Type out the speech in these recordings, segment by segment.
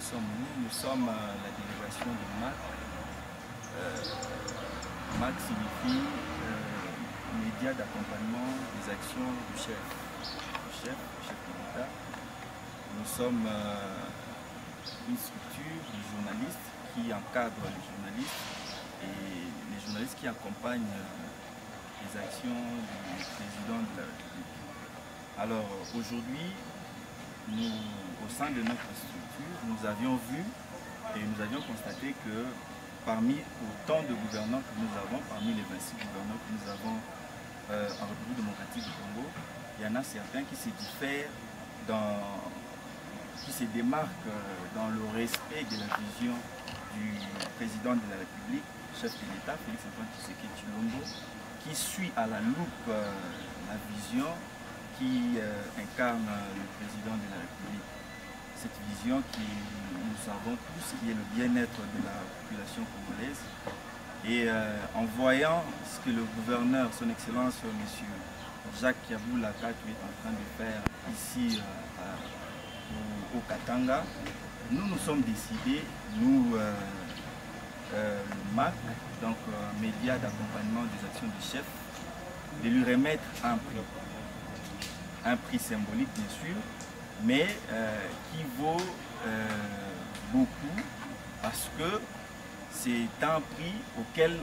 Nous sommes la délégation de MAC. MAC signifie média d'accompagnement des actions du chef de l'État. Nous sommes une structure de journalistes qui encadre les journalistes et les journalistes qui accompagnent les actions du président de la République. Alors aujourd'hui, au sein de notre structure, nous avions vu et nous avions constaté que parmi autant de gouvernants que nous avons, parmi les 26 gouvernants que nous avons en République démocratique du Congo, il y en a certains qui se diffèrent, qui se démarquent dans le respect de la vision du président de la République, chef de l'État, Félix-Antoine Tshisekedi Tshilombo, qui suit à la loupe la vision qui incarne le président de la République. Cette vision qui, nous savons tous, qui est le bien-être de la population congolaise. Et en voyant ce que le gouverneur, son Excellence, M. Jacques Kabula est en train de faire ici au Katanga, nous nous sommes décidés, nous, le MAC, donc média d'accompagnement des actions du chef, de lui remettre un prix. Un prix symbolique bien sûr, mais qui vaut beaucoup parce que c'est un prix auquel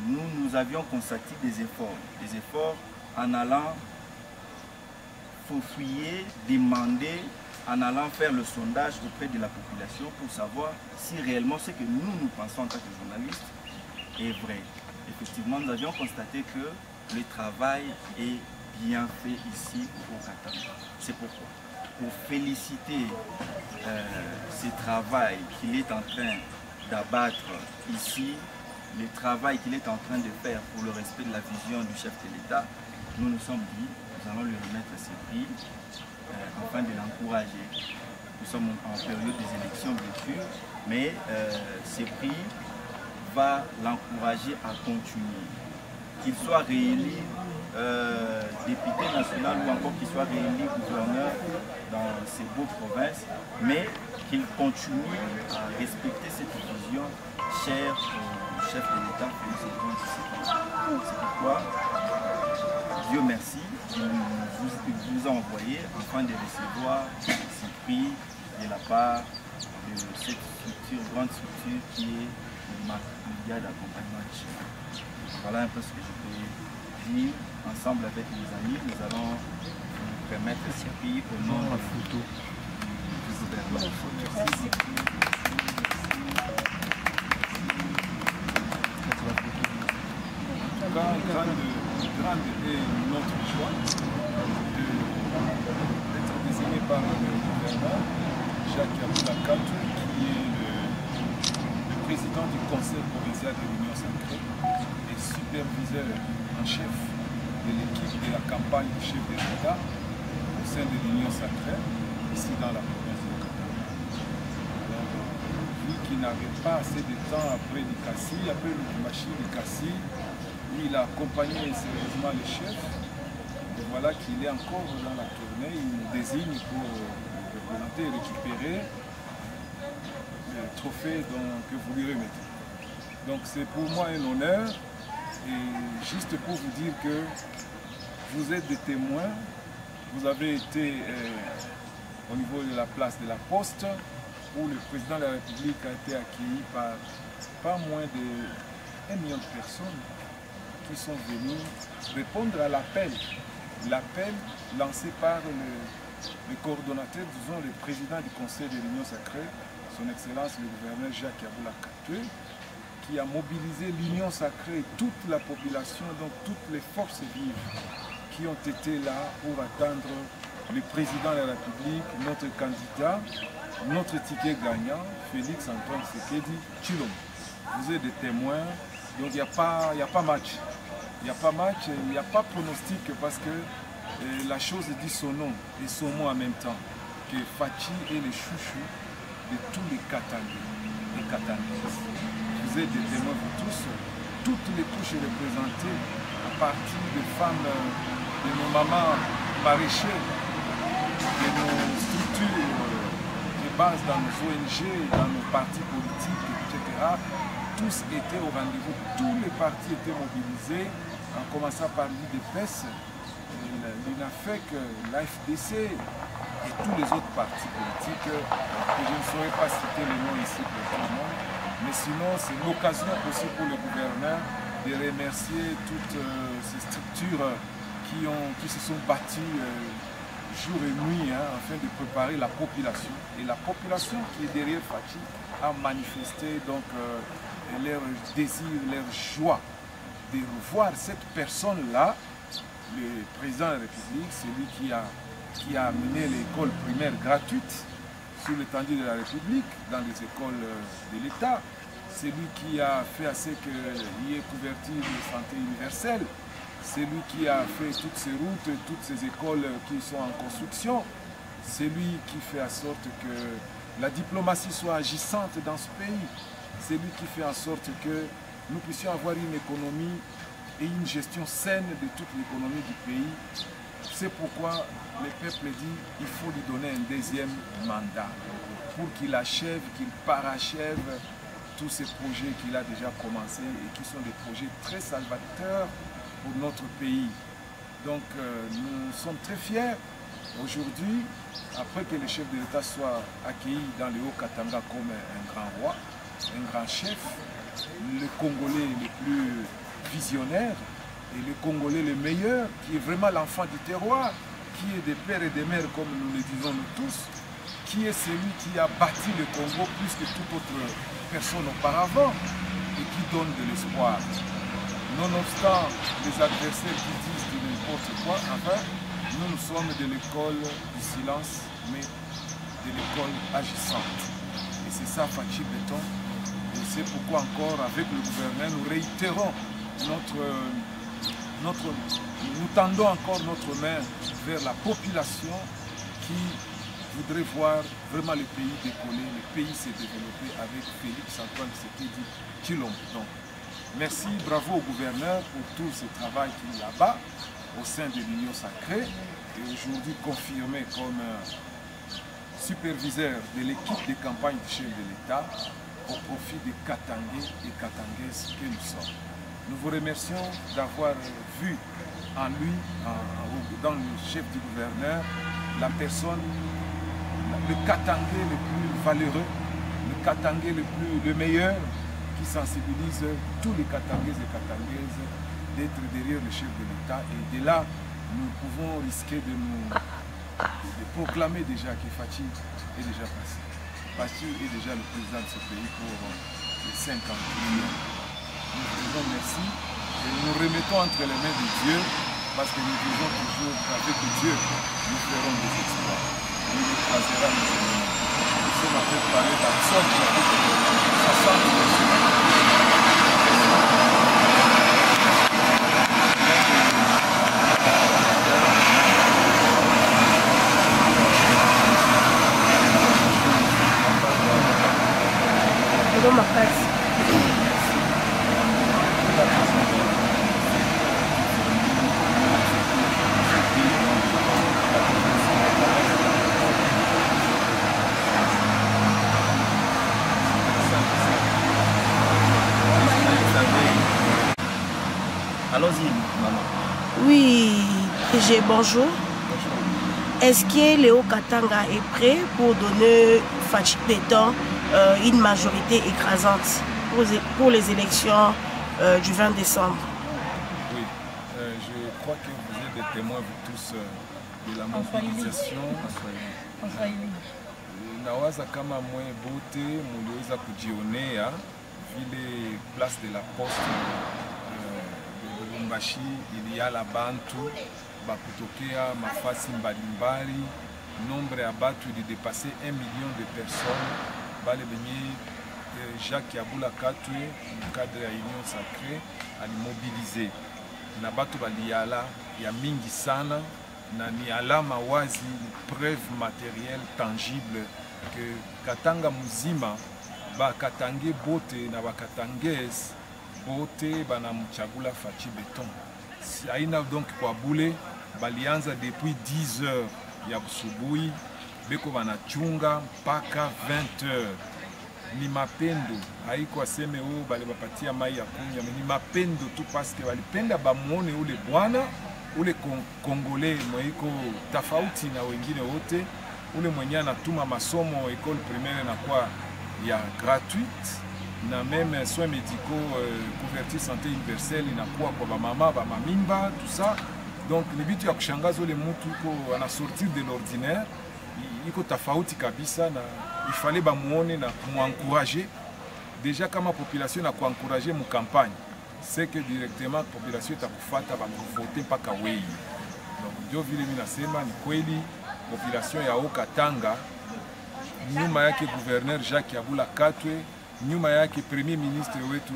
nous avions consacré des efforts en allant fouiller, demander, en allant faire le sondage auprès de la population pour savoir si réellement ce que nous pensons en tant que journalistes est vrai. Effectivement, nous avions constaté que le travail est bien fait ici au Katanga. C'est pourquoi, pour féliciter ce travail qu'il est en train d'abattre ici, le travail qu'il est en train de faire pour le respect de la vision du chef de l'État, nous nous sommes dit, nous allons lui remettre ce prix afin de l'encourager. Nous sommes en période des élections bien sûr, mais ce prix va l'encourager à continuer. Qu'il soit réélu député national ou encore qu'il soit réélu gouverneur dans ces beaux provinces, mais qu'il continue à respecter cette vision chère au chef de l'État, Félix-Antoine Tshisekedi. C'est pourquoi, Dieu merci, il vous a envoyé afin de recevoir ce prix de la part de cette structure, grande structure qui est le média d'accompagnement du chef. Voilà un peu ce que je peux dire. Ensemble avec mes amis, nous allons vous permettre ce prix au nom du gouvernement. Grande est notre choix d'être désigné par le gouverneur Jacques Kabula, qui est le président du Conseil provincial de l'Union sacrée et superviseur en chef de l'équipe de la campagne du chef de l'État au sein de l'Union sacrée, ici dans la province de Katanga. Alors, lui qui n'avait pas assez de temps après Likasi, après Lubumbashi, Likasi, lui il a accompagné sérieusement les chefs, et voilà qu'il est encore dans la tournée, il nous désigne pour représenter et récupérer le trophée que vous lui remettez. Donc c'est pour moi un honneur. Et juste pour vous dire que vous êtes des témoins, vous avez été au niveau de la place de la Poste, où le président de la République a été accueilli par pas moins de 1 million de personnes qui sont venues répondre à l'appel lancé par le coordonnateur, disons le président du Conseil de l'Union sacrée, son Excellence le gouverneur Jacques Kabula, qui a mobilisé l'Union sacrée, toute la population, donc toutes les forces vives qui ont été là pour attendre le président de la République, notre candidat, notre ticket gagnant, Félix-Antoine Tshisekedi Tshilombo. Vous êtes des témoins, donc il n'y a pas match. Il n'y a pas match, il n'y a pas pronostic parce que la chose dit son nom et son mot en même temps. Que Fachi est le chouchou de tous les Katangais et Katangaises. Vous êtes des témoins, vous tous, toutes les couches représentées à partir des femmes, de nos mamans maraîchers, de nos structures bases, dans nos ONG, dans nos partis politiques, etc. Tous étaient au rendez-vous, tous les partis étaient mobilisés, en commençant par l'UDPS, l'UNAFEC, l'AFDC et tous les autres partis politiques que je ne saurais pas citer les noms ici pour tout le monde. Mais sinon, c'est l'occasion aussi pour le gouverneur de remercier toutes ces structures qui se sont battues jour et nuit afin de préparer la population. Et la population qui est derrière Fachi a manifesté donc leur désir, leur joie de revoir cette personne-là, le président de la République, celui qui a amené l'école primaire gratuite sur l'étendue de la République, dans les écoles de l'État. C'est lui qui a fait à ce qu'il y ait couverture de santé universelle. C'est lui qui a fait toutes ces routes, toutes ces écoles qui sont en construction. C'est lui qui fait en sorte que la diplomatie soit agissante dans ce pays. C'est lui qui fait en sorte que nous puissions avoir une économie et une gestion saine de toute l'économie du pays. C'est pourquoi le peuple dit qu'il faut lui donner un deuxième mandat pour qu'il achève, qu'il parachève tous ces projets qu'il a déjà commencés et qui sont des projets très salvateurs pour notre pays. Donc nous sommes très fiers aujourd'hui, après que le chef de l'État soit accueilli dans le Haut-Katanga comme un grand roi, un grand chef, le Congolais le plus visionnaire et le Congolais le meilleur, qui est vraiment l'enfant du terroir, qui est des pères et des mères comme nous le disons nous tous, qui est celui qui a bâti le Congo plus que toute autre personne auparavant et qui donne de l'espoir. Nonobstant les adversaires qui disent de n'importe quoi, enfin, nous sommes de l'école du silence, mais de l'école agissante. Et c'est ça Fachi Béton. Et c'est pourquoi encore, avec le gouverneur, nous réitérons nous tendons encore notre main vers la population qui voudrait voir vraiment le pays décoller, le pays se développer avec Félix Antoine Tshisekedi Tshilombo. Donc, merci, bravo au gouverneur pour tout ce travail qu'il y a là-bas au sein de l'Union sacrée et aujourd'hui confirmé comme superviseur de l'équipe de campagne du chef de l'État au profit des Katangais et Katangaises que nous sommes. Nous vous remercions d'avoir vu en lui, dans le chef du gouverneur, la Katangais le plus valeureux, le Katangais le meilleur, qui sensibilise tous les Katangaises et Katangaises d'être derrière le chef de l'État. Et de là, nous pouvons risquer de proclamer déjà que Fachi est déjà passé. Fachi est déjà le président de ce pays pour les 5 ans. Nous vous disons merci et nous remettons entre les mains de Dieu parce que nous disons toujours qu'avec Dieu, nous ferons des exploits. Il écrasera nos ennemis. Nous sommes en train de parler dans Psaume chapitre 60. Allons-y, maman. Oui, j'ai bonjour. Est-ce que le Haut-Katanga est prêt pour donner Fachi Béton une majorité écrasante pour les élections du 20 décembre? Oui, je crois que vous êtes des témoins, vous tous, de la mobilisation. Nawaza kama mwe bote muliweza kujionea vile place de la poste de Lubumbashi iliyala bantu bakutokea mafasi mbalimbali. Nombre ya batu ilidepase 1 million de personnes bale benye Jacques Yabula Katwe mu cadre ya Union Sacrée alimobilize na batu baliyala ya mingi sana na ni alama wazi, preuve matérielle tangible que Katanga muzima ba Katange bote na ba Katangese bote bana mchagula Fachi Béton. Aina donc kwa bule balianza depuis 10 heures ya busubuhi beko banachunga mpaka 20h. Ni mapendo, haiko aseme bale bapatia mai ya kunywa, ni mapendo tu paske walipenda bamuone ule bwana ule Kongole mweiko tofauti na wengine wote, ule mwenye anatuma masomo école primaire na kwa ya gratuite na même soins médicaux couverture santé universelle inakuwa kwa bamama bamamimba tout ça. Donc ni vitu ya kushangaza, ule mtu iko ana sortir de l'ordinaire, iko tofauti kabisa, na ifale bamuone na kumuencourager. Déjà kama population na kuencourager mu campagne, c'est que directement population itakufata bamuvote mpaka wei. Donc ndio vile mimi nasema ni kweli population ya Haut-Katanga nyuma yake gouverneur Jacques Yabula Katwe, nyuma yake premier ministre wetu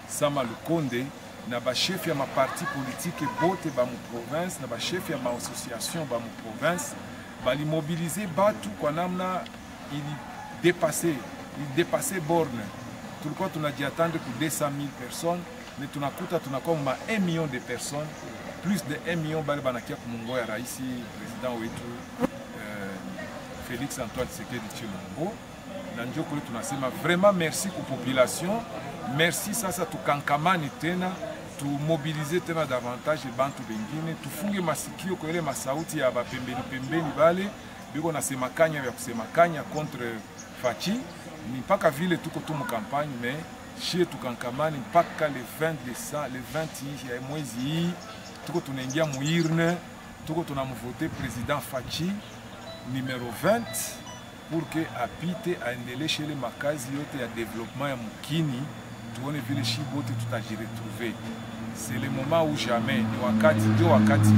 Sama Lukonde na ba chef ya maparti politique bote ba mu province na ba chef ya ma association ba mu province bali mobiliser batu kwa namna ili dépasser borne. Tulikuwa tunajiatendre ku 200,000 personnes, mais tunakuta tunakuwa ma 1 million de personnes, plus de 1 million bali banakia kumungoya rais président wetu Félix Antoine Tshisekedi Tshilombo. Na ndio kule tunasema vraiment merci ku population, merci. Sasa tukankamani tena, tumobilize tena davantage bantu bengine, tufunge masikio kwa ile masauti ya bapembeni bale biko nasema kanya vya kusema kanya contre Fachi. Ni mpaka vile tuko tu mu campagne, mais shie tukankamani mpaka le 20 ya mwezi hii tuko tunaingia muirne, tuko tunamvote président Fachi numéro 20 pour que apite aendeleshe ile makazi yote ya développement ya mukini, tuone vile shi bote tutajiretrouver. C'est le moment où jamais, ni wakati, ndio wakati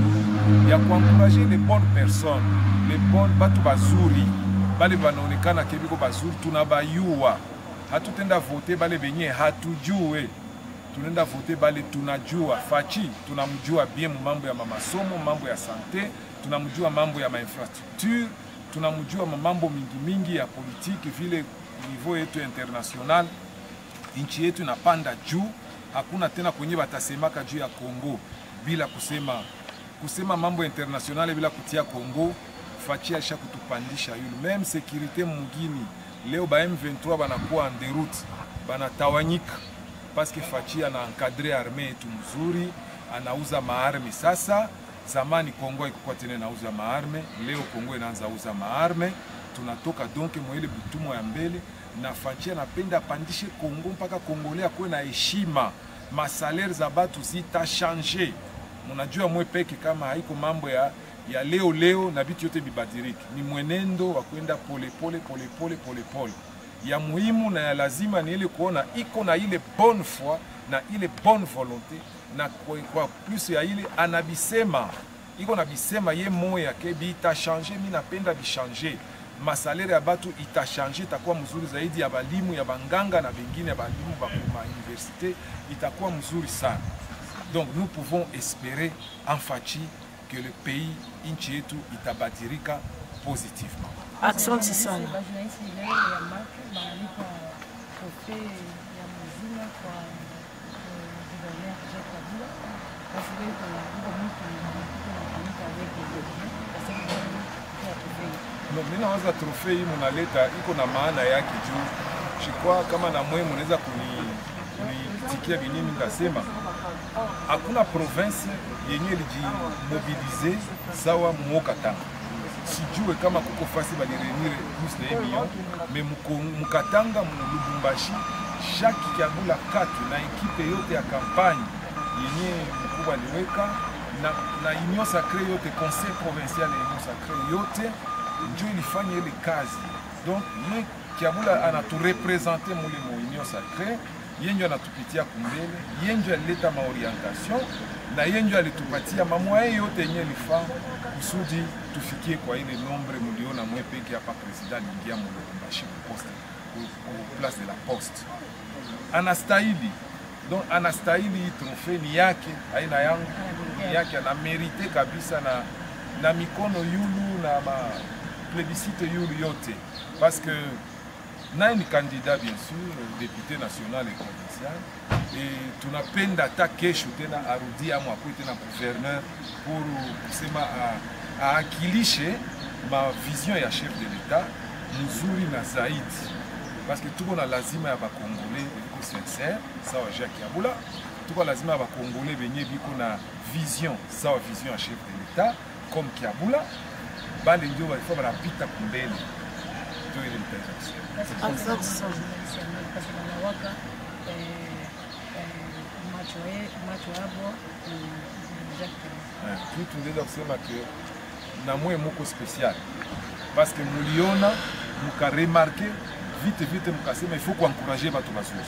ya kuencourager les bonnes personnes, les bonnes batu bazuri, bale banaonekana kebiko bazuri, tunabayua. Hatutenda vote bale benye hatujue, tunenda vote bale tunajua. Fachi tunamjua bien mambo ya masomo, mambo ya sante, tunamjua mambo ya infrastructure, tunamjua mambo mingi ya politiki, vile niveau yetu international inchi yetu inapanda juu. Hakuna tena kwenye batasemaka juu ya Kongo bila kusema mambo internationale bila kutia Kongo. Fachi aisha kutupandisha yule même sécurité mugini. Leo ba M23 banakuwa en déroute, banatawanyika parce que Fachi ana encadré armée yetu mzuri, anauza maarme. Sasa zamani Kongo ikuwa tena nauza maarme, leo Kongo inaanza uza maarme. Tunatoka donc mwele butumo ya mbele, na Fachi anapenda pandishe Kongo mpaka Kongolea kwe na heshima. Masalaire za batu zita changer. Munajua mwe peke kama haiko mambo ya leo na bitu yote bibadiriki. Ni mwenendo wa kwenda pole. Ya muhimu na ya lazima ni ile kuona iko na ile bonne foi na ile bonne volonté, na kwa plus ya ile anabisema iko na bisema ye moya ke bita changer. Mimi napenda bi changer. Masalaire ya batu ita changer, itakuwa mzuri zaidi, ya balimu, ya banganga na bengine ya balimu ba kuma université, itakuwa mzuri sana. Donc nous pouvons espérer en Fachi que le pays inchi yetu itabadirika positivement. Accent c'est ça. Mimi nawaza trophée hii mnaleta iko na maana yake juu. Shikwa kama na mwe mnaweza kunitikia binini ngasema hakuna province yenye lijimobilize sawa Haut-Katanga. Sijue kama kuko fasi bali réunir plus de 1 million, mais Mukatanga mu Lubumbashi Jacques Yabula Katwe na ekipe yote ya campagne yenye mkubwa aliweka na Union Sacrée yote, conseil provincial ya Union Sacrée yote ndio ilifanya ile kazi. Donc ye Yabula anaturepresente mule mu Union Sacrée, yenjo anatupitia kumbele, yenjo alileta maorientation na yenjo alitupatia mamwaye yote yenye ilifaa kusudi tufikie kwa ile nombre muliona mwe peke hapa president ingia mu Lubumbashi poste au place de la poste. Anastahili. Donc anastahili trophée ni yake, haina yangu, ni yake, ana mérité kabisa na mikono yulu na ma plébiscite yulu yote, parce que naye ni candidat bien sûr député national et provincial, et tunapenda ta kesho tena arudi amu akwe tena gouverneur pour kusema aakilishe ma vision ya chef de l'État mzuri na zaidi parce que tuko na lazima ya bakongolais biko sincere sawa Jacques Yabula, tuko lazima ya bakongolais benye biko na vision sawa vision ya chef de l'État comme Kiabula, bale ndio walikuwa wanapita kumbele ndio ile mtazamo. Asante sana. Kitu ndeza kusema ke na mwe muko special parce que muliona muka remarquer vite mukasema il faut encourager batu bazuri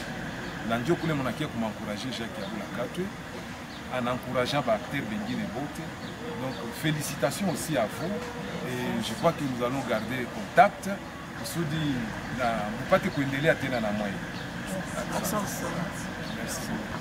na ndio kule munakia kumencourager Jacques Yabula Katwe en encourageant ba acteurs bengine bote. Donc félicitations aussi à vous et je crois que nous allons garder contact kusudi na mupate kuendelea tena na mwe. Asante sana. Merci.